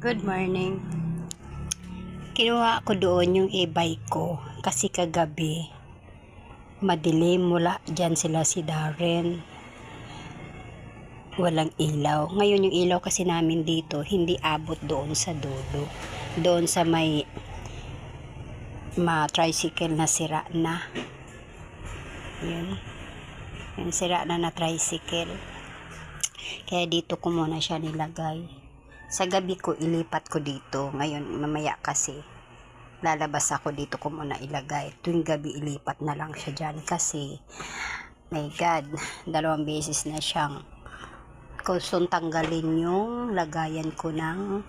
Good morning. Kinuha ko doon yung e-bike ko kasi kagabi madilim, wala dyan sila si Darren. Walang ilaw. Ngayon yung ilaw kasi namin dito hindi abot doon sa dulo. Doon sa may tricycle na sira na. Yun. Yung sira na tricycle. Kaya dito ko muna siya nilagay. Sa gabi ko ilipat ko dito. Ngayon mamaya kasi lalabas ako dito ko muna ilagay. Tuwing gabi ilipat na lang siya dyan kasi my God, 2 beses na siyang kusong tanggalin yung lagayan ko ng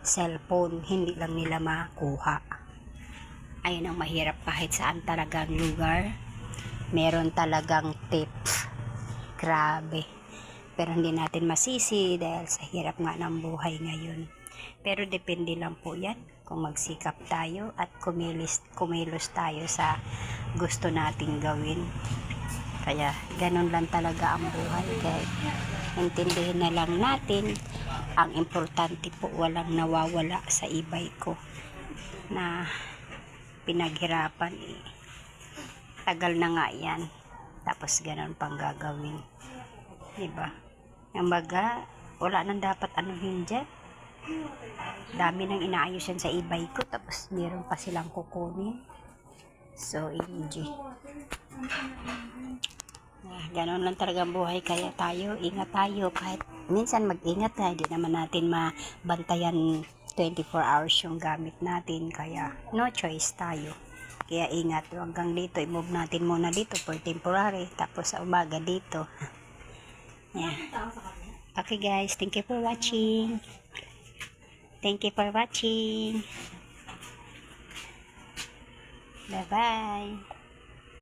cellphone. Hindi lang nila makuha. Ayun ang mahirap kahit saan talagang lugar. Meron talagang tips. Grabe. Pero hindi natin masisi dahil sa hirap nga ng buhay ngayon. Pero depende lang po yan kung magsikap tayo at kumilos tayo sa gusto nating gawin. Kaya ganun lang talaga ang buhay. Kaya intindihin na lang natin, ang importante po walang nawawala sa e-bike ko na pinaghirapan tagal na nga yan. Tapos ganun pang gagawin. Diba? Ang baga, wala nang dapat anuhin dyan. Dami nang inaayos yan sa e-bike ko. Tapos meron pa silang kukunin. So, enjoy. Ganon lang talaga ang buhay. Kaya tayo, ingat tayo. Kahit minsan mag-ingat na, hindi naman natin mabantayan 24 hours yung gamit natin. Kaya, no choice tayo. Kaya ingat. Hanggang dito, i-move natin muna dito for temporary. Tapos sa umaga dito. Yeah. Okay guys, thank you for watching. Thank you for watching. Bye bye.